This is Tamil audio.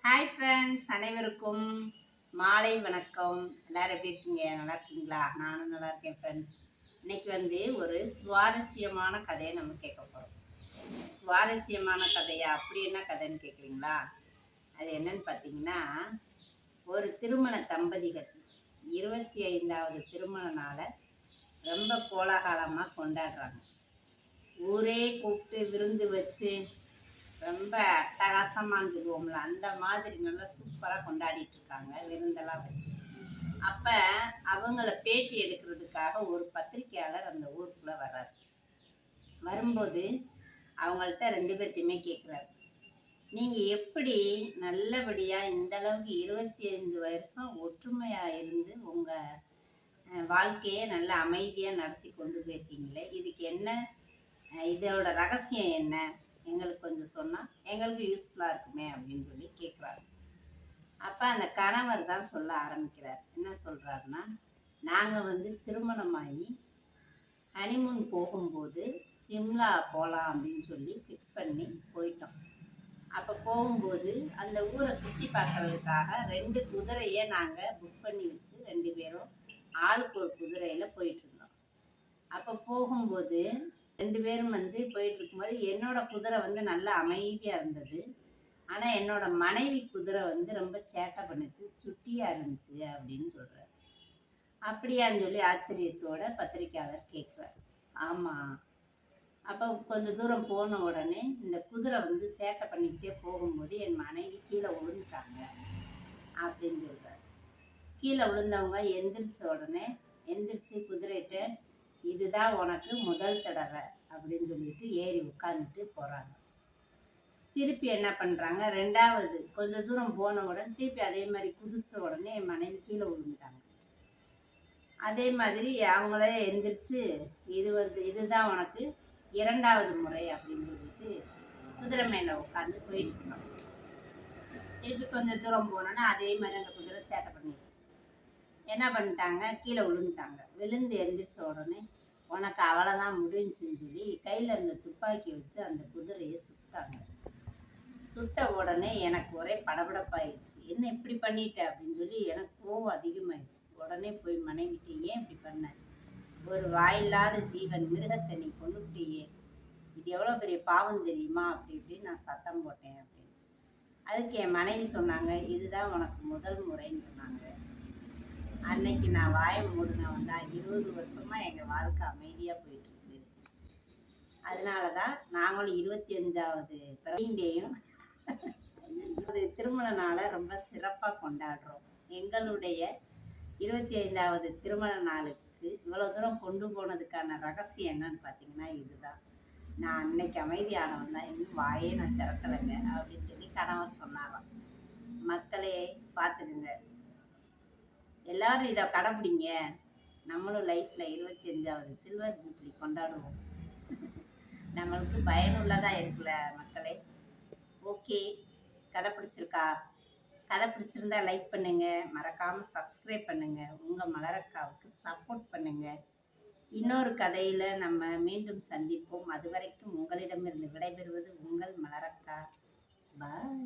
ஹாய் ஃப்ரெண்ட்ஸ், அனைவருக்கும் மாலை வணக்கம். எல்லோரும் எப்படி இருக்கீங்க? நல்லா இருக்கீங்களா? நானும் நல்லா இருக்கேன் ஃப்ரெண்ட்ஸ். இன்றைக்கி ஒரு சுவாரஸ்யமான கதையை நம்ம கேட்க போகிறோம். சுவாரஸ்யமான கதையா? அப்படி என்ன கதைன்னு கேட்குறீங்களா? அது என்னன்னு பார்த்தீங்கன்னா, ஒரு திருமண தம்பதிகள் 25வது திருமண நாளை ரொம்ப கோலாகலமாக கொண்டாடுறாங்க. ஊரே கூப்பிட்டு விருந்து வச்சு ரொம்ப அட்டகாசமானு சொல்லுவோம்ல, அந்த மாதிரி நல்லா சூப்பராக கொண்டாடிட்டு இருக்காங்க விருந்தெல்லாம் வச்சு. அப்போ அவங்கள பேட்டி எடுக்கிறதுக்காக ஒரு பத்திரிக்கையாளர் அந்த ஊருக்குள்ளே வர்றாரு. வரும்போது அவங்கள்ட்ட 2 பேர்ட்டையுமே கேட்குறாரு, நீங்கள் எப்படி நல்லபடியாக இந்தளவுக்கு 25 வருஷம் ஒற்றுமையாக இருந்து உங்கள் வாழ்க்கையை நல்ல அமைதியாக நடத்தி கொண்டு போயிருக்கீங்களே, இதுக்கு என்ன, இதோட ரகசியம் என்ன, எங்களுக்கு கொஞ்சம் சொன்னால் எங்களுக்கு யூஸ்ஃபுல்லாக இருக்குமே அப்படின்னு சொல்லி கேட்குறாரு. அப்போ அந்த கணவர் தான் சொல்ல ஆரம்பிக்கிறார். என்ன சொல்கிறாருன்னா, நாங்கள் திருமணமாகி ஹனிமூன் போகும்போது சிம்லா போகலாம் அப்படின்னு சொல்லி ஃபிக்ஸ் பண்ணி போயிட்டோம். அப்போ போகும்போது அந்த ஊரை சுற்றி பார்க்குறதுக்காக 2 குதிரையை நாங்கள் புக் பண்ணி வச்சு 2 பேரும் ஆளுக்கு ஒரு குதிரையில் போயிட்டுருந்தோம். அப்போ போகும்போது 2 பேரும் போயிட்டு இருக்கும்போது என்னோட குதிரை நல்லா அமைதியாக இருந்தது. ஆனால் என்னோட மனைவி குதிரை ரொம்ப சேட்டை பண்ணுச்சு, சுட்டியாக இருந்துச்சு அப்படின்னு சொல்கிறார். அப்படியான்னு சொல்லி ஆச்சரியத்தோட பத்திரிக்கையாளர் கேட்குறார். ஆமாம். அப்போ கொஞ்சம் தூரம் போன உடனே இந்த குதிரை சேட்டை பண்ணிக்கிட்டே போகும்போது என் மனைவி கீழே விழுந்துட்டாங்க அப்படின்னு சொல்கிறார். கீழே விழுந்தவங்க எந்திரிச்சு குதிரைகிட்ட, இதுதான் உனக்கு முதல் தடவை அப்படின்னு சொல்லிட்டு ஏறி உட்காந்துட்டு போகிறாங்க. திருப்பி என்ன பண்ணுறாங்க, 2வது கொஞ்சம் தூரம் போன உடனே திருப்பி அதே மாதிரி குதிச்ச உடனே என் மனைவி கீழே விழுந்துட்டாங்க. அதே மாதிரி அவங்களே எந்திரிச்சு, இதுதான் உனக்கு 2வது முறை அப்படின்னு சொல்லிட்டு குதிரை மேலே உட்காந்து போயிட்டு இருக்காங்க. திருப்பி கொஞ்சம் தூரம் போனோன்னா அதே மாதிரி அந்த குதிரை சேட்டை பண்ணிடுச்சு. என்ன பண்ணிட்டாங்க, கீழே விழுந்துட்டாங்க. விழுந்து எந்திரிச்ச உடனே உனக்கு அவ்வளோதான் முடிஞ்சுன்னு சொல்லி கையில் இருந்த துப்பாக்கி வச்சு அந்த குதிரையை சுட்டாங்க. சுட்ட உடனே எனக்கு ஒரே படபடப்பாயிடுச்சு. என்ன இப்படி பண்ணிட்ட அப்படின்னு சொல்லி எனக்கு கோவம் அதிகமாகிடுச்சு. உடனே போய் மனைவிட்டு, ஏன் இப்படி பண்ண, ஒரு வாயில்லாத ஜீவன் மிருகத்தை நீ கொண்டுட்டியே, இது எவ்வளோ பெரிய பாவம் தெரியுமா அப்படி இப்படின்னு நான் சத்தம் போட்டேன் அப்படின்னு. அதுக்கு என் மனைவி சொன்னாங்க, இதுதான் உனக்கு முதல் முறைன்னு சொன்னாங்க. அன்னைக்கு நான் வாயை மூடினவன் தான். 20 வருஷமாக எங்கள் வாழ்க்கை அமைதியாக போயிட்டுருக்கு. அதனால தான் நாங்களும் 25வது பிறந்தேயும் திருமண நாளை ரொம்ப சிறப்பாக கொண்டாடுறோம். எங்களுடைய 25வது திருமண நாளுக்கு இவ்வளோ தூரம் கொண்டு போனதுக்கான ரகசியம் என்னன்னு பார்த்தீங்கன்னா இதுதான். நான் அன்னைக்கு அமைதியானவன் தான், இன்னும் வாயே நான் திறக்கலைங்க அப்படின்னு சொல்லி கணவர் சொன்னாராம். மக்களே பார்த்துக்குங்க, எல்லோரும் இதை கடைப்பிடிங்க. நம்மளும் லைஃப்பில் 25வது சில்வர் ஜூப்ளி கொண்டாடுவோம். நம்மளுக்கு பயனுள்ளதாக இருக்குல்ல மக்களே. ஓகே, கதை பிடிச்சிருக்கா? கதை பிடிச்சிருந்தா லைக் பண்ணுங்கள், மறக்காமல் சப்ஸ்கிரைப் பண்ணுங்கள், உங்கள் மலரக்காவுக்கு சப்போர்ட் பண்ணுங்கள். இன்னொரு கதையில் நம்ம மீண்டும் சந்திப்போம். அதுவரைக்கும் உங்களிடமிருந்து விடைபெறுவது உங்கள் மலரக்கா. பாய்.